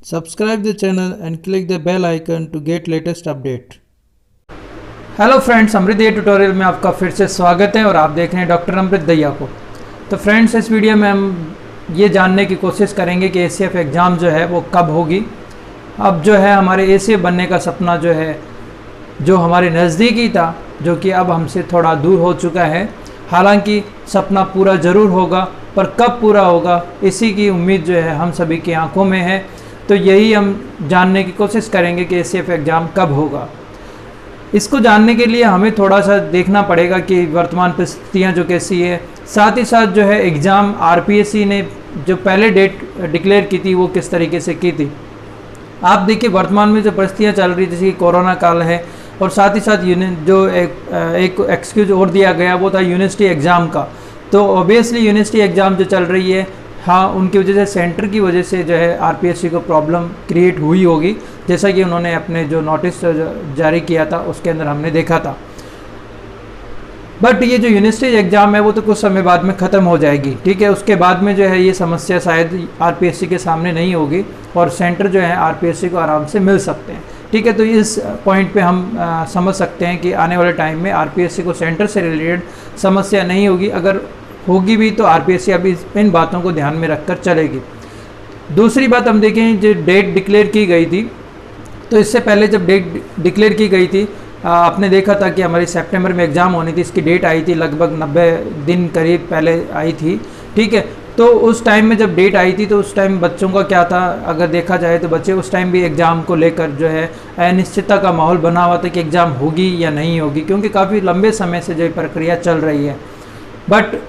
Subscribe the channel and click the bell icon to get latest update. Hello friends, Amrit Dahiya tutorial में आपका फिर से स्वागत है और आप देख रहे हैं डॉक्टर अमृत दहिया को। तो फ्रेंड्स, इस वीडियो में हम ये जानने की कोशिश करेंगे कि एसीएफ एग्ज़ाम जो है वो कब होगी। अब जो है हमारे एसीएफ बनने का सपना जो है, जो हमारे नज़दीकी था, जो कि अब हमसे थोड़ा दूर हो चुका है। हालांकि सपना पूरा ज़रूर होगा, पर कब पूरा होगा इसी की उम्मीद जो है हम सभी की आंखों में है। तो यही हम जानने की कोशिश करेंगे कि एसीएफ एग्ज़ाम कब होगा। इसको जानने के लिए हमें थोड़ा सा देखना पड़ेगा कि वर्तमान परिस्थितियाँ जो कैसी है, साथ ही साथ जो है एग्ज़ाम आरपीएससी ने जो पहले डेट डिक्लेयर की थी वो किस तरीके से की थी। आप देखिए वर्तमान में जो परिस्थितियाँ चल रही जैसे कि कोरोना काल है, और साथ ही साथ जो एक एक्सक्यूज और दिया गया वो था यूनिवर्सिटी एग्ज़ाम का। तो ऑब्वियसली यूनिवर्सिटी एग्ज़ाम जो चल रही है, हाँ, उनकी वजह से सेंटर की वजह से जो है आरपीएससी को प्रॉब्लम क्रिएट हुई होगी, जैसा कि उन्होंने अपने जो नोटिस जारी किया था उसके अंदर हमने देखा था। बट ये जो यूनिवर्सिटी एग्ज़ाम है वो तो कुछ समय बाद में ख़त्म हो जाएगी, ठीक है। उसके बाद में जो है ये समस्या शायद आरपीएससी के सामने नहीं होगी और सेंटर जो है आरपीएससी को आराम से मिल सकते हैं, ठीक है। तो इस पॉइंट पे हम समझ सकते हैं कि आने वाले टाइम में आरपीएससी को सेंटर से रिलेटेड समस्या नहीं होगी। अगर होगी भी तो आरपीएससी अभी इन बातों को ध्यान में रखकर चलेगी। दूसरी बात हम देखें, जो डेट डिक्लेयर की गई थी, तो इससे पहले जब डेट डिक्लेयर की गई थी, आपने देखा था कि हमारी सितंबर में एग्ज़ाम होनी थी। इसकी डेट आई थी लगभग 90 दिन करीब पहले आई थी, ठीक है। तो उस टाइम में जब डेट आई थी तो उस टाइम बच्चों का क्या था, अगर देखा जाए तो बच्चे उस टाइम भी एग्ज़ाम को लेकर जो है अनिश्चितता का माहौल बना हुआ था कि एग्ज़ाम होगी या नहीं होगी, क्योंकि काफ़ी लंबे समय से जो प्रक्रिया चल रही है। बट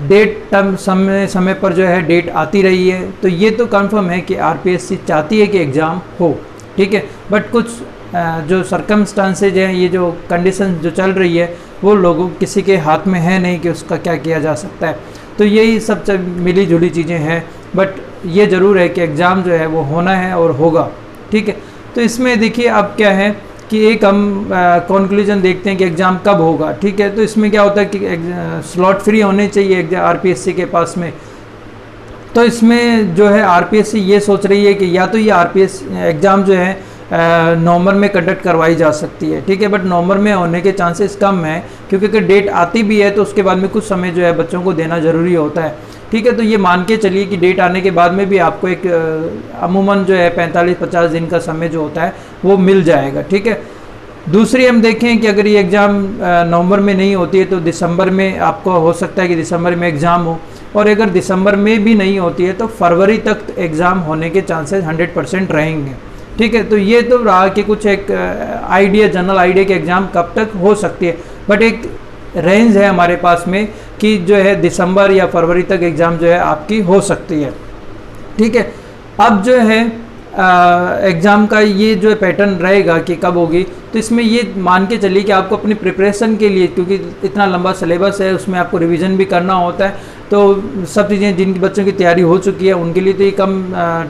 डेट समय पर जो है डेट आती रही है, तो ये तो कंफर्म है कि आरपीएससी चाहती है कि एग्ज़ाम हो, ठीक है। बट कुछ जो सर्कमस्टांसेज हैं, ये जो कंडीशन जो चल रही है, वो लोगों किसी के हाथ में है नहीं कि उसका क्या किया जा सकता है। तो यही सब मिली जुली चीज़ें हैं, बट ये ज़रूर है कि एग्ज़ाम जो है वो होना है और होगा, ठीक है। तो इसमें देखिए अब क्या है कि एक हम कंक्लूजन देखते हैं कि एग्ज़ाम कब होगा, ठीक है। तो इसमें क्या होता है कि स्लॉट फ्री होने चाहिए आरपीएससी के पास में। तो इसमें जो है आरपीएससी ये सोच रही है कि या तो ये आरपीएस एग्ज़ाम जो है नवंबर में कंडक्ट करवाई जा सकती है, ठीक है। बट नवंबर में होने के चांसेस कम हैं, क्योंकि अगर डेट आती भी है तो उसके बाद में कुछ समय जो है बच्चों को देना ज़रूरी होता है, ठीक है। तो ये मान के चलिए कि डेट आने के बाद में भी आपको एक अमूमन जो है 45-50 दिन का समय जो होता है वो मिल जाएगा, ठीक है। दूसरी हम देखें कि अगर ये एग्ज़ाम नवंबर में नहीं होती है तो दिसंबर में आपको हो सकता है कि दिसंबर में एग्ज़ाम हो, और अगर दिसंबर में भी नहीं होती है तो फरवरी तक एग्ज़ाम होने के चांसेस 100% रहेंगे, ठीक है। तो ये तो रहा कि कुछ एक आइडिया, जनरल आइडिया कि एग्ज़ाम कब तक हो सकती है। बट एक रेंज है हमारे पास में कि जो है दिसंबर या फरवरी तक एग्ज़ाम जो है आपकी हो सकती है, ठीक है। अब जो है एग्ज़ाम का ये जो पैटर्न रहेगा कि कब होगी, तो इसमें ये मान के चलिए कि आपको अपनी प्रिपरेशन के लिए, क्योंकि इतना लंबा सिलेबस है, उसमें आपको रिवीजन भी करना होता है, तो सब चीज़ें जिनकी बच्चों की तैयारी हो चुकी है उनके लिए तो ये कम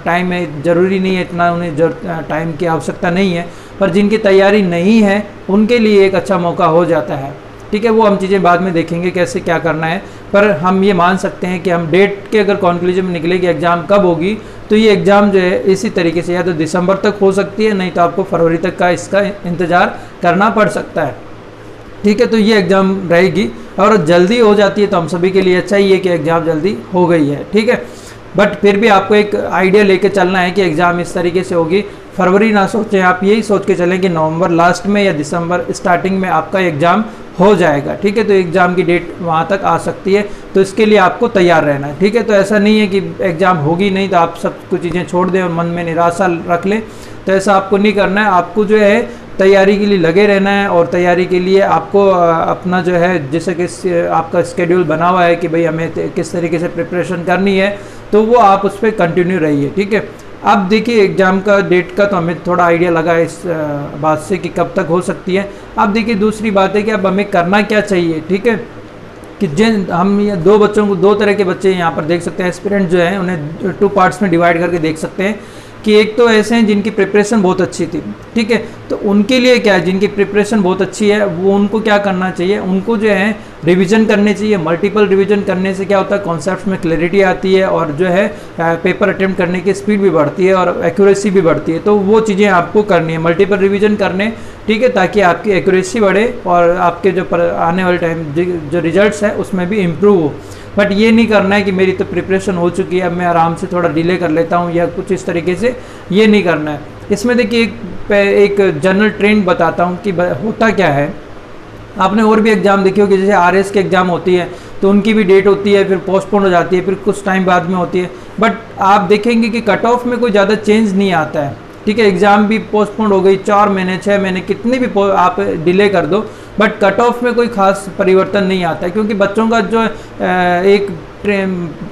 टाइम है, ज़रूरी नहीं है इतना, उन्हें टाइम की आवश्यकता नहीं है। पर जिनकी तैयारी नहीं है उनके लिए एक अच्छा मौका हो जाता है, ठीक है। वो हम चीज़ें बाद में देखेंगे कैसे क्या करना है, पर हम ये मान सकते हैं कि हम डेट के अगर कंक्लूजन में निकले कि एग्ज़ाम कब होगी, तो ये एग्ज़ाम जो है इसी तरीके से या तो दिसंबर तक हो सकती है, नहीं तो आपको फरवरी तक का इसका इंतज़ार करना पड़ सकता है, ठीक है। तो ये एग्ज़ाम रहेगी, और जल्दी हो जाती है तो हम सभी के लिए अच्छा ही है कि एग्ज़ाम जल्दी हो गई है, ठीक है। बट फिर भी आपको एक आइडिया लेके चलना है कि एग्ज़ाम इस तरीके से होगी। फरवरी ना सोचें, आप यही सोच के चलें कि नवंबर लास्ट में या दिसंबर स्टार्टिंग में आपका एग्ज़ाम हो जाएगा, ठीक है। तो एग्ज़ाम की डेट वहाँ तक आ सकती है, तो इसके लिए आपको तैयार रहना है, ठीक है। तो ऐसा नहीं है कि एग्ज़ाम होगी नहीं तो आप सब कुछ चीज़ें छोड़ दें और मन में निराशा रख लें, तो ऐसा आपको नहीं करना है। आपको जो है तैयारी के लिए लगे रहना है, और तैयारी के लिए आपको अपना जो है जैसे कि आपका स्केड्यूल बना हुआ है कि भाई हमें किस तरीके से प्रिपरेशन करनी है, तो वो आप उस पर कंटिन्यू रहिए, ठीक है। अब देखिए एग्ज़ाम का डेट का तो हमें थोड़ा आइडिया लगा है इस बात से कि कब तक हो सकती है। अब देखिए दूसरी बात है कि अब हमें करना क्या चाहिए, ठीक है। कि जिन हम ये दो बच्चों को, दो तरह के बच्चे यहाँ पर देख सकते हैं, एस्पिरेंट जो हैं उन्हें 2 पार्ट्स में डिवाइड करके देख सकते हैं कि एक तो ऐसे हैं जिनकी प्रिपरेशन बहुत अच्छी थी, ठीक है, तो उनके लिए क्या है, जिनकी प्रिपरेशन बहुत अच्छी है वो उनको क्या करना चाहिए, उनको जो है रिवीजन करने चाहिए। मल्टीपल रिवीजन करने से क्या होता है, कॉन्सेप्ट्स में क्लैरिटी आती है और जो है पेपर अटेम्प्ट करने की स्पीड भी बढ़ती है और एक्यूरेसी भी बढ़ती है। तो वो चीज़ें आपको करनी है, मल्टीपल रिवीजन करने, ठीक है, ताकि आपकी एक्यूरेसी बढ़े और आपके जो आने वाले टाइम जो रिजल्ट्स है उसमें भी इम्प्रूव हो। बट ये नहीं करना है कि मेरी तो प्रिपरेशन हो चुकी है, अब मैं आराम से थोड़ा डिले कर लेता हूँ या कुछ इस तरीके से, ये नहीं करना है। इसमें देखिए एक जनरल ट्रेंड बताता हूँ कि होता क्या है। आपने और भी एग्ज़ाम देखी होगी, जैसे आरएस की एग्ज़ाम होती है तो उनकी भी डेट होती है, फिर पोस्टपोन हो जाती है, फिर कुछ टाइम बाद में होती है। बट आप देखेंगे कि कट ऑफ में कोई ज़्यादा चेंज नहीं आता है, ठीक है। एग्ज़ाम भी पोस्टपोन हो गई 4 महीने 6 महीने कितनी भी आप डिले कर दो, बट कट ऑफ में कोई खास परिवर्तन नहीं आता है, क्योंकि बच्चों का जो एक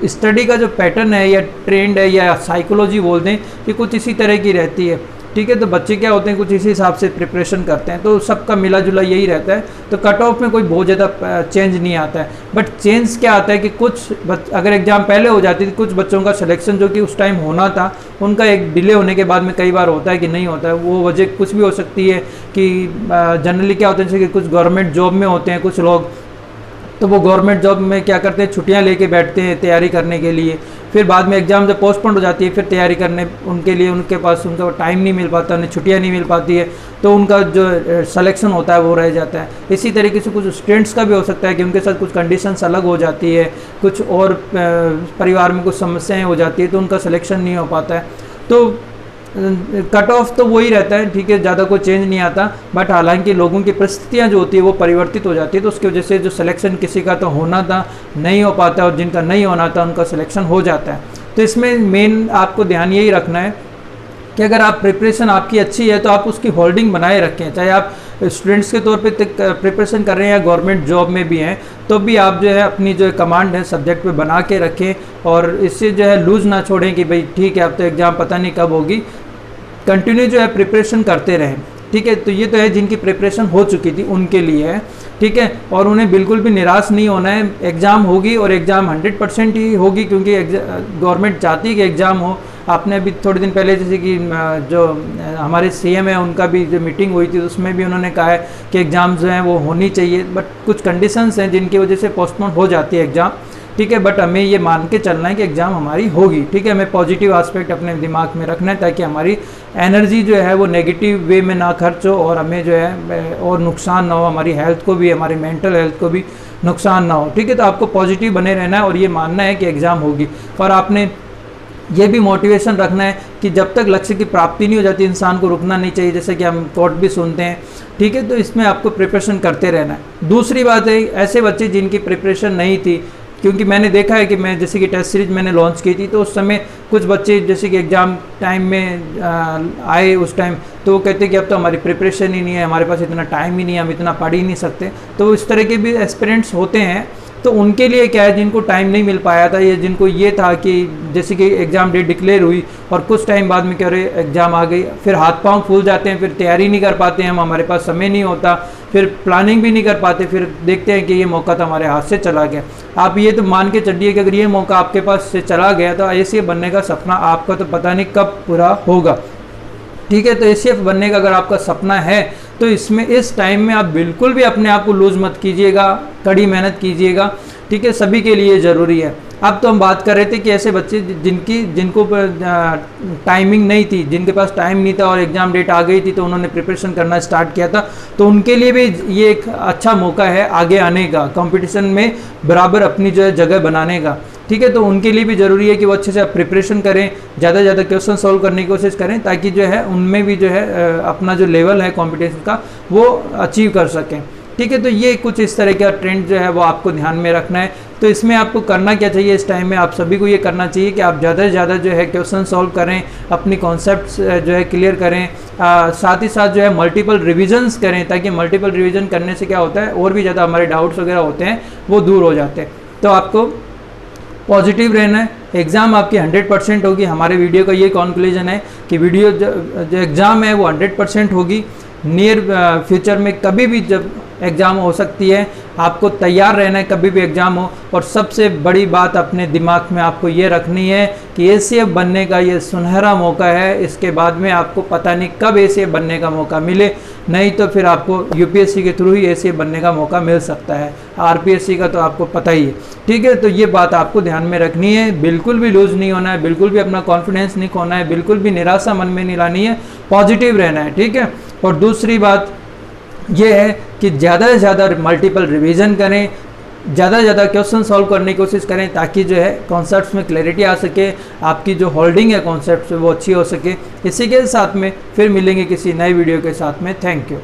स्टडी का जो पैटर्न है या ट्रेंड है या साइकोलॉजी बोल दें कि कुछ इसी तरह की रहती है, ठीक है। तो बच्चे क्या होते हैं, कुछ इसी हिसाब से प्रिपरेशन करते हैं, तो सबका मिला जुला यही रहता है। तो कट ऑफ में कोई बहुत ज़्यादा चेंज नहीं आता है। बट चेंज क्या आता है कि कुछ अगर एग्ज़ाम पहले हो जाती थी, कुछ बच्चों का सिलेक्शन जो कि उस टाइम होना था उनका एक डिले होने के बाद में कई बार होता है कि नहीं होता है। वो वजह कुछ भी हो सकती है कि जनरली क्या होता है, जैसे कि कुछ गवर्नमेंट जॉब में होते हैं कुछ लोग, तो वो गवर्नमेंट जॉब में क्या करते हैं, छुट्टियां लेके बैठते हैं तैयारी करने के लिए, फिर बाद में एग्ज़ाम जब पोस्टपोन हो जाती है फिर तैयारी करने उनके लिए उनके पास उनका टाइम नहीं मिल पाता, उन्हें छुट्टियां नहीं मिल पाती है, तो उनका जो सिलेक्शन होता है वो रह जाता है। इसी तरीके से कुछ स्टूडेंट्स का भी हो सकता है कि उनके साथ कुछ कंडीशंस अलग हो जाती है, कुछ और परिवार में कुछ समस्याएँ हो जाती है, तो उनका सिलेक्शन नहीं हो पाता है। तो कट ऑफ तो वही रहता है, ठीक है, ज़्यादा कोई चेंज नहीं आता। बट हालांकि लोगों की परिस्थितियाँ जो होती है वो परिवर्तित हो जाती है, तो उसकी वजह से जो सिलेक्शन किसी का तो होना था नहीं हो पाता और जिनका नहीं होना था उनका सिलेक्शन हो जाता है। तो इसमें मेन आपको ध्यान यही रखना है कि अगर आप प्रिपरेशन आपकी अच्छी है तो आप उसकी होल्डिंग बनाए रखें, चाहे आप स्टूडेंट्स के तौर पे प्रिपरेशन कर रहे हैं या गवर्नमेंट जॉब में भी हैं, तो भी आप जो है अपनी जो कमांड है सब्जेक्ट पे बना के रखें और इससे जो है लूज़ ना छोड़ें कि भाई ठीक है अब तो एग्ज़ाम पता नहीं कब होगी। कंटिन्यू जो है प्रिपरेशन करते रहें, ठीक है। तो ये तो है जिनकी प्रिपरेशन हो चुकी थी उनके लिए है, ठीक है, और उन्हें बिल्कुल भी निराश नहीं होना है। एग्ज़ाम होगी और एग्ज़ाम 100% ही होगी, क्योंकि गवर्नमेंट चाहती है कि एग्ज़ाम हो। आपने अभी थोड़े दिन पहले जैसे कि जो हमारे सीएम है उनका भी जो मीटिंग हुई थी उसमें भी उन्होंने कहा है कि एग्ज़ाम जो हैं वो होनी चाहिए, बट कुछ कंडीशंस हैं जिनकी वजह से पोस्टपोन हो जाती है एग्ज़ाम, ठीक है। बट हमें ये मान के चलना है कि एग्ज़ाम हमारी होगी, ठीक है। हमें पॉजिटिव एस्पेक्ट अपने दिमाग में रखना है ताकि हमारी एनर्जी जो है वो नेगेटिव वे में ना खर्च हो और हमें जो है और नुकसान ना हो, हमारी हेल्थ को भी, हमारी मेंटल हेल्थ को भी नुकसान ना हो, ठीक है। तो आपको पॉजिटिव बने रहना है और ये मानना है कि एग्ज़ाम होगी। और आपने ये भी मोटिवेशन रखना है कि जब तक लक्ष्य की प्राप्ति नहीं हो जाती इंसान को रुकना नहीं चाहिए, जैसे कि हम कोट भी सुनते हैं, ठीक है। तो इसमें आपको प्रिपरेशन करते रहना है। दूसरी बात है ऐसे बच्चे जिनकी प्रिपरेशन नहीं थी, क्योंकि मैंने देखा है कि मैं जैसे कि टेस्ट सीरीज मैंने लॉन्च की थी तो उस समय कुछ बच्चे जैसे कि एग्ज़ाम टाइम में आए उस टाइम, तो वो कहते कि अब तो हमारी प्रिपरेशन ही नहीं है, हमारे पास इतना टाइम ही नहीं है, हम इतना पढ़ ही नहीं सकते। तो इस तरह के भी एस्पिरेंट्स होते हैं। तो उनके लिए क्या है, जिनको टाइम नहीं मिल पाया था या जिनको ये था कि जैसे कि एग्ज़ाम डेट डिक्लेयर हुई और कुछ टाइम बाद में कह रहे एग्ज़ाम आ गई, फिर हाथ पांव फूल जाते हैं, फिर तैयारी नहीं कर पाते हैं, हमारे पास समय नहीं होता, फिर प्लानिंग भी नहीं कर पाते, फिर देखते हैं कि ये मौका तो हमारे हाथ से चला गया। आप ये तो मान के चलिए कि अगर ये मौका आपके पास से चला गया तो ACF बनने का सपना आपका तो पता नहीं कब पूरा होगा, ठीक है। तो ACF बनने का अगर आपका सपना है तो इसमें इस टाइम में आप बिल्कुल भी अपने आप को लूज़ मत कीजिएगा, कड़ी मेहनत कीजिएगा, ठीक है। सभी के लिए ज़रूरी है। अब तो हम बात कर रहे थे कि ऐसे बच्चे जिनको टाइमिंग नहीं थी, जिनके पास टाइम नहीं था और एग्ज़ाम डेट आ गई थी तो उन्होंने प्रिपरेशन करना स्टार्ट किया था, तो उनके लिए भी ये एक अच्छा मौका है आगे आने का, कंपटीशन में बराबर अपनी जो है जगह बनाने का, ठीक है। तो उनके लिए भी ज़रूरी है कि वो अच्छे से प्रिपरेशन करें, ज़्यादा से ज़्यादा क्वेश्चन सॉल्व करने की कोशिश करें, ताकि जो है उनमें भी जो है अपना जो लेवल है कॉम्पिटिशन का वो अचीव कर सकें, ठीक है। तो ये कुछ इस तरह का ट्रेंड जो है वो आपको ध्यान में रखना है। तो इसमें आपको करना क्या चाहिए इस टाइम में, आप सभी को ये करना चाहिए कि आप ज़्यादा से ज़्यादा जो है क्वेश्चन सॉल्व करें, अपनी कॉन्सेप्ट्स जो है क्लियर करें, साथ ही साथ जो है मल्टीपल रिविजन्स करें, ताकि मल्टीपल रिविजन करने से क्या होता है और भी ज़्यादा हमारे डाउट्स वगैरह होते हैं वो दूर हो जाते हैं। तो आपको पॉजिटिव रहना है। एग्ज़ाम आपकी 100% होगी। हमारे वीडियो का ये कॉन्क्लूजन है कि वीडियो जो एग्ज़ाम है वो 100% होगी। नियर फ्यूचर में कभी भी जब एग्ज़ाम हो सकती है। आपको तैयार रहना है कभी भी एग्ज़ाम हो। और सबसे बड़ी बात अपने दिमाग में आपको ये रखनी है कि एसीएफ बनने का ये सुनहरा मौका है। इसके बाद में आपको पता नहीं कब एसीएफ बनने का मौका मिले, नहीं तो फिर आपको यूपीएससी के थ्रू ही एसीएफ बनने का मौका मिल सकता है। आरपीएससी का तो आपको पता ही है, ठीक है। तो ये बात आपको ध्यान में रखनी है, बिल्कुल भी लूज़ नहीं होना है, बिल्कुल भी अपना कॉन्फिडेंस नहीं खोना है, बिल्कुल भी निराशा मन में नहीं लानी है, पॉजिटिव रहना है, ठीक है। और दूसरी बात ये है कि ज़्यादा से ज़्यादा मल्टीपल रिवीजन करें, ज़्यादा से ज़्यादा क्वेश्चन सॉल्व करने की कोशिश करें, ताकि जो है कॉन्सेप्ट्स में क्लैरिटी आ सके, आपकी जो होल्डिंग है कॉन्सेप्ट्स वो अच्छी हो सके। इसी के साथ में फिर मिलेंगे किसी नए वीडियो के साथ में। Thank you.